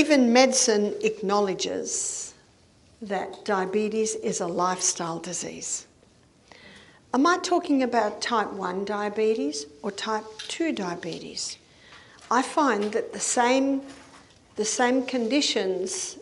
Even medicine acknowledges that diabetes is a lifestyle disease. Am I talking about type 1 diabetes or type 2 diabetes? I find that the same conditions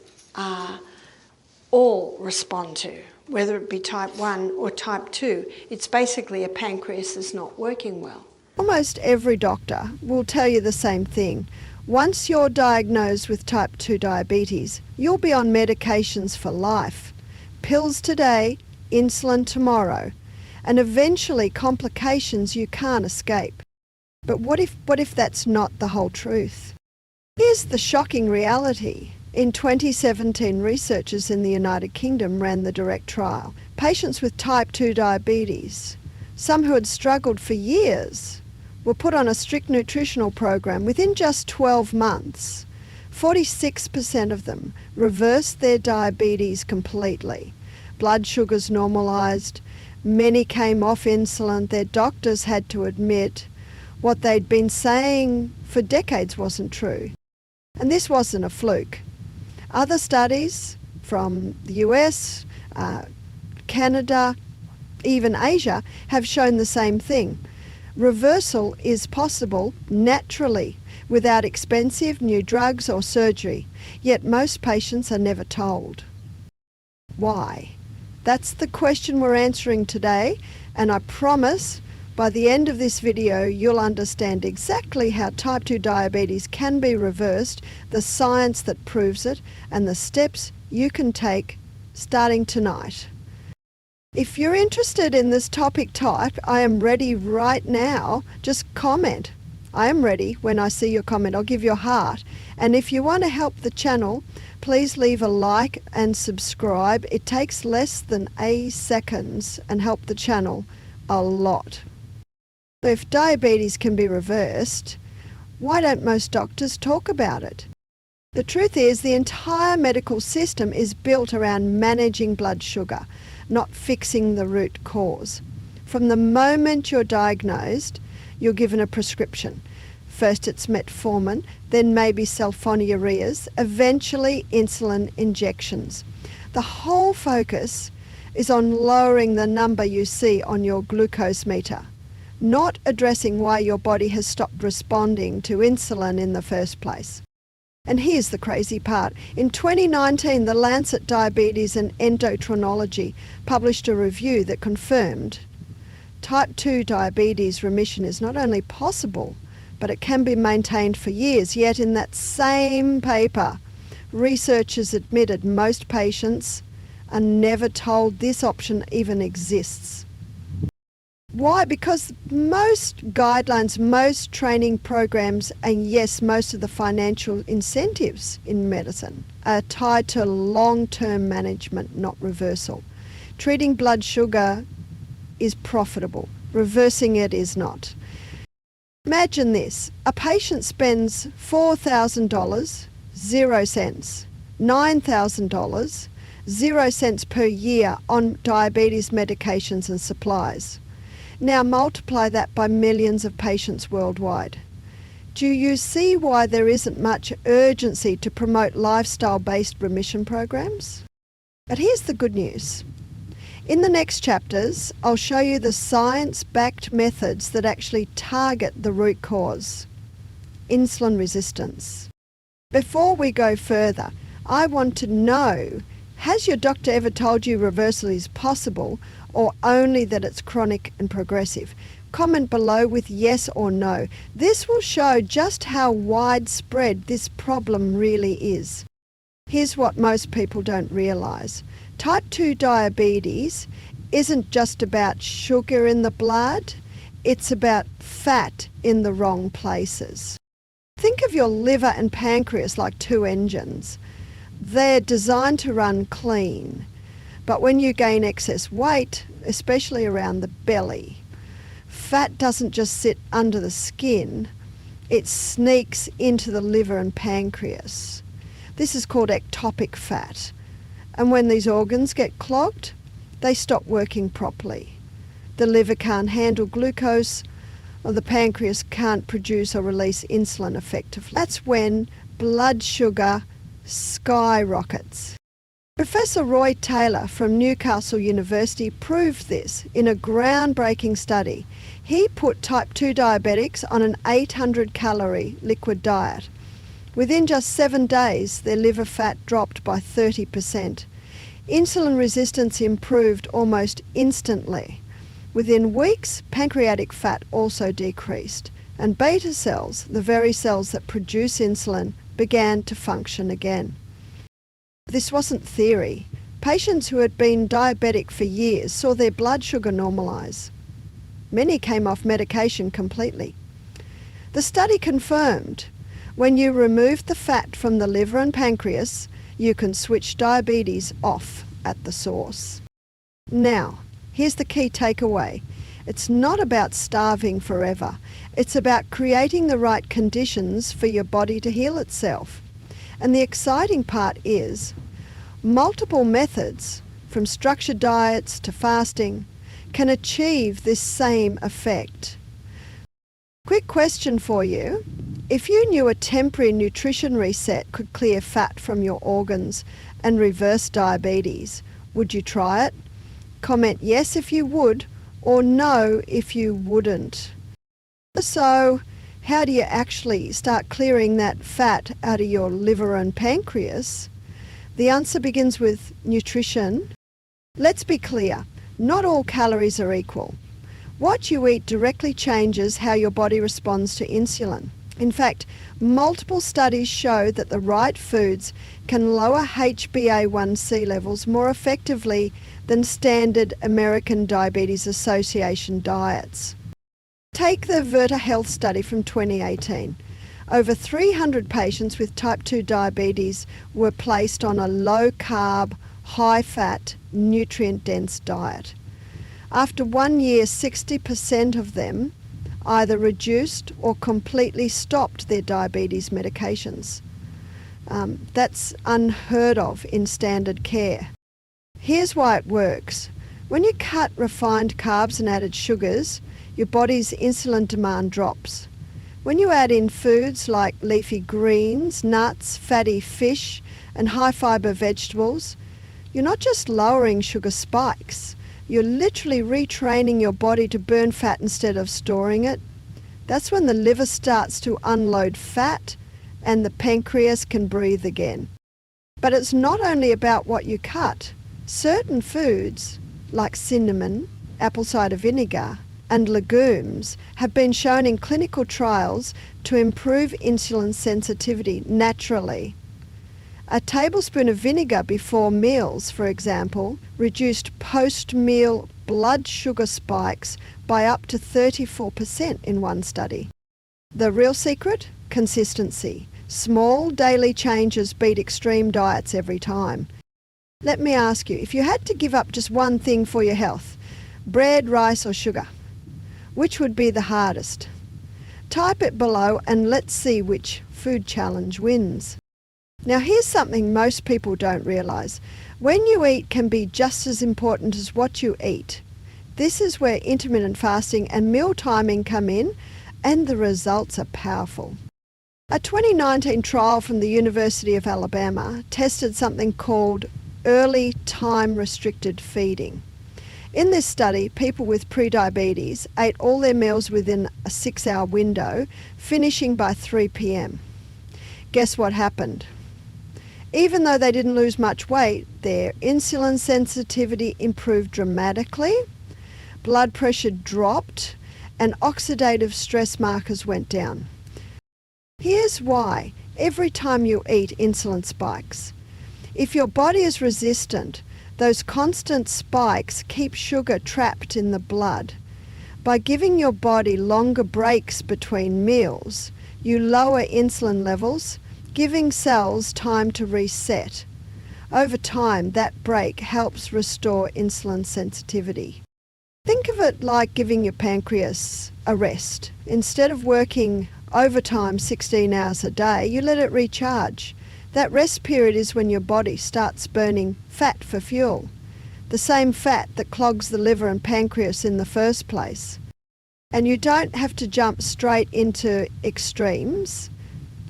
all respond to, whether it be type 1 or type 2. It's basically a pancreas is not working well. Almost every doctor will tell you the same thing. Once you're diagnosed with type 2 diabetes, you'll be on medications for life. Pills today, insulin tomorrow, and eventually complications you can't escape. But what if that's not the whole truth? Here's the shocking reality. In 2017, researchers in the United Kingdom ran the direct trial. Patients with type 2 diabetes, some who had struggled for years, were put on a strict nutritional program. Within just 12 months, 46% of them reversed their diabetes completely. Blood sugars normalised, many came off insulin. Their doctors had to admit what they'd been saying for decades wasn't true. And this wasn't a fluke. Other studies from the US, Canada, even Asia have shown the same thing. Reversal is possible naturally without expensive new drugs or surgery, yet most patients are never told. Why? That's the question we're answering today, and I promise by the end of this video you'll understand exactly how type 2 diabetes can be reversed, the science that proves it, and the steps you can take starting tonight. If you're interested in this topic, type I am ready right now. Just comment. I am ready. When I see your comment, I'll give you a heart. And if you want to help the channel, please leave a like and subscribe. It takes less than 8 seconds and help the channel a lot. So if diabetes can be reversed, why don't most doctors talk about it? The truth is the entire medical system is built around managing blood sugar, not fixing the root cause. From the moment you're diagnosed, you're given a prescription. First it's metformin, then maybe sulfonylureas, eventually insulin injections. The whole focus is on lowering the number you see on your glucose meter, not addressing why your body has stopped responding to insulin in the first place. And here's the crazy part. In 2019, the Lancet Diabetes and Endocrinology published a review that confirmed type 2 diabetes remission is not only possible, but it can be maintained for years. Yet in that same paper, researchers admitted most patients are never told this option even exists. Why? Because most guidelines, most training programs, and yes, most of the financial incentives in medicine are tied to long-term management, not reversal. Treating blood sugar is profitable. Reversing it is not. Imagine this. A patient spends $4,000, 0 cents, $9,000, 0 cents per year on diabetes medications and supplies. Now multiply that by millions of patients worldwide. Do you see why there isn't much urgency to promote lifestyle-based remission programs? But here's the good news. In the next chapters, I'll show you the science-backed methods that actually target the root cause, insulin resistance. Before we go further, I want to know, has your doctor ever told you reversal is possible, or only that it's chronic and progressive? Comment below with yes or no. This will show just how widespread this problem really is. Here's what most people don't realise. Type 2 diabetes isn't just about sugar in the blood, it's about fat in the wrong places. Think of your liver and pancreas like two engines. They're designed to run clean. But when you gain excess weight, especially around the belly, fat doesn't just sit under the skin, it sneaks into the liver and pancreas. This is called ectopic fat. And when these organs get clogged, they stop working properly. The liver can't handle glucose, or the pancreas can't produce or release insulin effectively. That's when blood sugar skyrockets. Professor Roy Taylor from Newcastle University proved this in a groundbreaking study. He put type 2 diabetics on an 800-calorie liquid diet. Within just 7 days, their liver fat dropped by 30%. Insulin resistance improved almost instantly. Within weeks, pancreatic fat also decreased, and beta cells, the very cells that produce insulin, began to function again. This wasn't theory. Patients who had been diabetic for years saw their blood sugar normalise. Many came off medication completely. The study confirmed when you remove the fat from the liver and pancreas, you can switch diabetes off at the source. Now, here's the key takeaway. It's not about starving forever. It's about creating the right conditions for your body to heal itself. And the exciting part is, multiple methods, from structured diets to fasting, can achieve this same effect. Quick question for you. If you knew a temporary nutrition reset could clear fat from your organs and reverse diabetes, would you try it? Comment yes if you would, or no if you wouldn't. So, how do you actually start clearing that fat out of your liver and pancreas? The answer begins with nutrition. Let's be clear, not all calories are equal. What you eat directly changes how your body responds to insulin. In fact, multiple studies show that the right foods can lower HbA1c levels more effectively than standard American Diabetes Association diets. Take the Virta Health study from 2018. Over 300 patients with type 2 diabetes were placed on a low-carb, high-fat, nutrient-dense diet. After 1 year, 60% of them either reduced or completely stopped their diabetes medications. That's unheard of in standard care. Here's why it works. When you cut refined carbs and added sugars, your body's insulin demand drops. When you add in foods like leafy greens, nuts, fatty fish, and high-fibre vegetables, you're not just lowering sugar spikes, you're literally retraining your body to burn fat instead of storing it. That's when the liver starts to unload fat and the pancreas can breathe again. But it's not only about what you cut. Certain foods, like cinnamon, apple cider vinegar, and legumes, have been shown in clinical trials to improve insulin sensitivity naturally. A tablespoon of vinegar before meals, for example, reduced post-meal blood sugar spikes by up to 34% in one study. The real secret? Consistency. Small daily changes beat extreme diets every time. Let me ask you, if you had to give up just one thing for your health, bread, rice or sugar, which would be the hardest? Type it below and let's see which food challenge wins. Now here's something most people don't realise. When you eat can be just as important as what you eat. This is where intermittent fasting and meal timing come in, and the results are powerful. A 2019 trial from the University of Alabama tested something called early time restricted feeding. In this study, people with prediabetes ate all their meals within a 6-hour window, finishing by 3 p.m. Guess what happened? Even though they didn't lose much weight, their insulin sensitivity improved dramatically, blood pressure dropped, and oxidative stress markers went down. Here's why. Every time you eat, insulin spikes. If your body is resistant, those constant spikes keep sugar trapped in the blood. By giving your body longer breaks between meals, you lower insulin levels, giving cells time to reset. Over time, that break helps restore insulin sensitivity. Think of it like giving your pancreas a rest. Instead of working overtime 16 hours a day, you let it recharge. That rest period is when your body starts burning fat for fuel, the same fat that clogs the liver and pancreas in the first place. And you don't have to jump straight into extremes.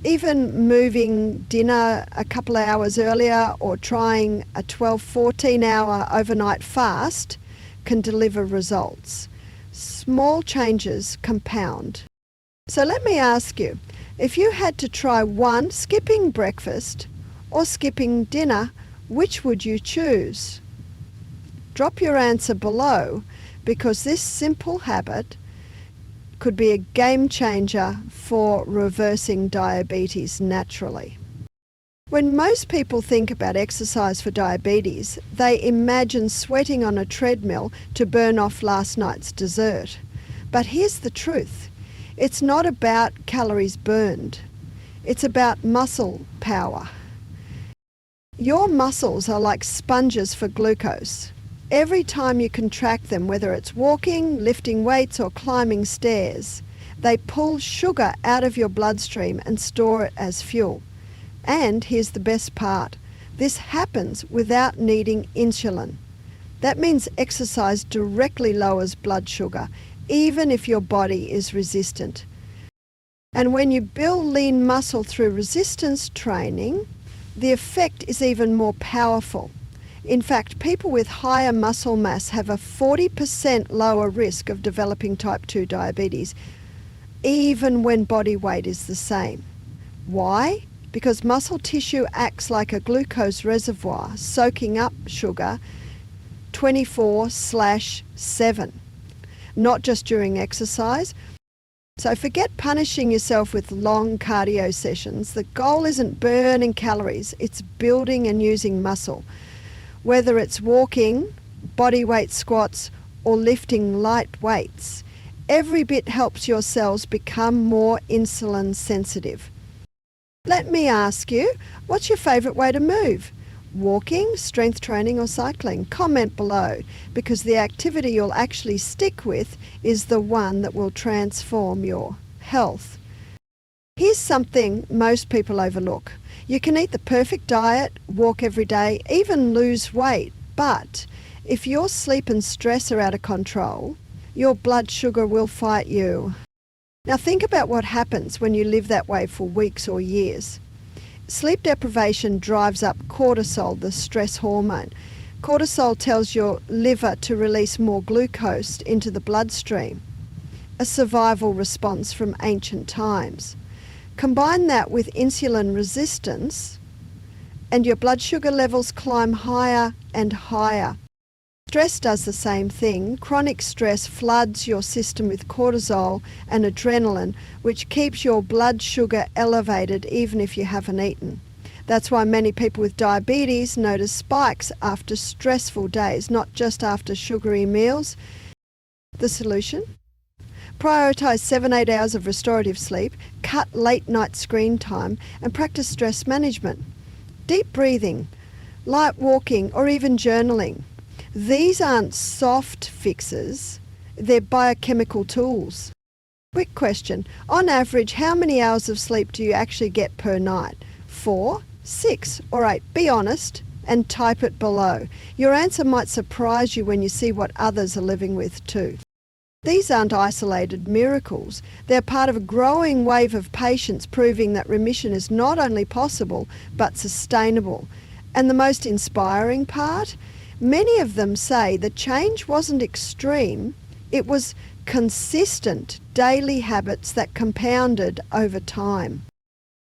Even moving dinner a couple of hours earlier or trying a 12-14 hour overnight fast can deliver results. Small changes compound. So let me ask you, if you had to try one, skipping breakfast or skipping dinner, which would you choose? Drop your answer below, because this simple habit could be a game changer for reversing diabetes naturally. When most people think about exercise for diabetes, they imagine sweating on a treadmill to burn off last night's dessert. But here's the truth. It's not about calories burned. It's about muscle power. Your muscles are like sponges for glucose. Every time you contract them, whether it's walking, lifting weights, or climbing stairs, they pull sugar out of your bloodstream and store it as fuel. And here's the best part. This happens without needing insulin. That means exercise directly lowers blood sugar, even if your body is resistant. And when you build lean muscle through resistance training, the effect is even more powerful. In fact, people with higher muscle mass have a 40% lower risk of developing type 2 diabetes, even when body weight is the same. Why? Because muscle tissue acts like a glucose reservoir, soaking up sugar 24/7, not just during exercise. So forget punishing yourself with long cardio sessions. The goal isn't burning calories, it's building and using muscle. Whether it's walking, body weight squats, or lifting light weights, every bit helps your cells become more insulin sensitive. Let me ask you, what's your favourite way to move? Walking, strength training, or cycling? Comment below, because the activity you'll actually stick with is the one that will transform your health. Here's something most people overlook. You can eat the perfect diet, walk every day, even lose weight, but if your sleep and stress are out of control, your blood sugar will fight you. Now think about what happens when you live that way for weeks or years. Sleep deprivation drives up cortisol, the stress hormone. Cortisol tells your liver to release more glucose into the bloodstream, a survival response from ancient times. Combine that with insulin resistance, and your blood sugar levels climb higher and higher. Stress does the same thing. Chronic stress floods your system with cortisol and adrenaline, which keeps your blood sugar elevated even if you haven't eaten. That's why many people with diabetes notice spikes after stressful days, not just after sugary meals. The solution? Prioritise 7-8 hours of restorative sleep, cut late night screen time, and practice stress management. Deep breathing, light walking, or even journaling. These aren't soft fixes, they're biochemical tools. Quick question, on average, how many hours of sleep do you actually get per night? 4, 6, or 8? Be honest and type it below. Your answer might surprise you when you see what others are living with too. These aren't isolated miracles. They're part of a growing wave of patients proving that remission is not only possible, but sustainable. And the most inspiring part? Many of them say the change wasn't extreme, it was consistent daily habits that compounded over time.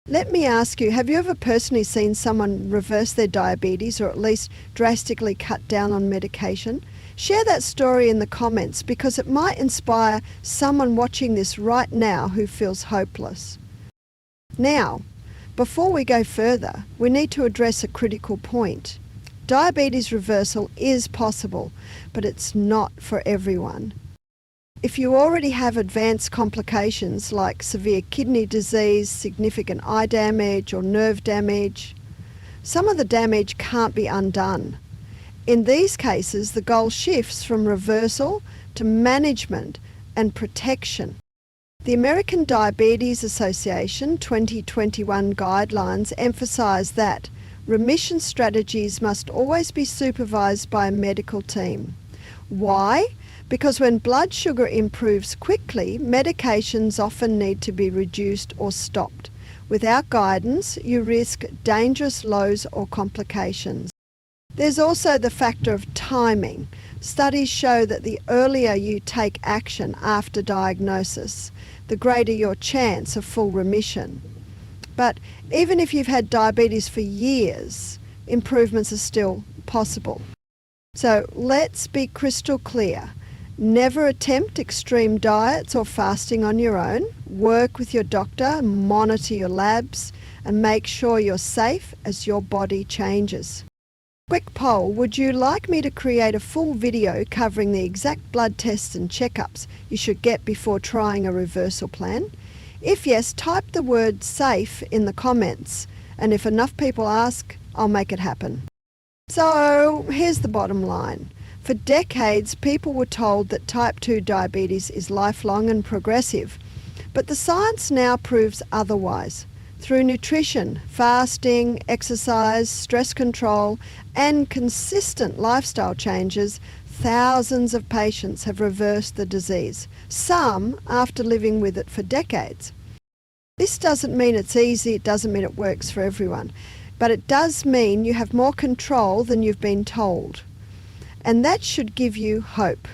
Let me ask you, have you ever personally seen someone reverse their diabetes or at least drastically cut down on medication? Share that story in the comments, because it might inspire someone watching this right now who feels hopeless. Now, before we go further, we need to address a critical point. Diabetes reversal is possible, but it's not for everyone. If you already have advanced complications like severe kidney disease, significant eye damage, or nerve damage, some of the damage can't be undone. In these cases, the goal shifts from reversal to management and protection. The American Diabetes Association 2021 guidelines emphasise that remission strategies must always be supervised by a medical team. Why? Because when blood sugar improves quickly, medications often need to be reduced or stopped. Without guidance, you risk dangerous lows or complications. There's also the factor of timing. Studies show that the earlier you take action after diagnosis, the greater your chance of full remission. But even if you've had diabetes for years, improvements are still possible. So let's be crystal clear. Never attempt extreme diets or fasting on your own. Work with your doctor, monitor your labs, and make sure you're safe as your body changes. Quick poll, would you like me to create a full video covering the exact blood tests and checkups you should get before trying a reversal plan? If yes, type the word SAFE in the comments, and if enough people ask, I'll make it happen. So here's the bottom line. For decades, people were told that type 2 diabetes is lifelong and progressive, but the science now proves otherwise. Through nutrition, fasting, exercise, stress control, and consistent lifestyle changes, thousands of patients have reversed the disease, some after living with it for decades. This doesn't mean it's easy, it doesn't mean it works for everyone, but it does mean you have more control than you've been told. And that should give you hope.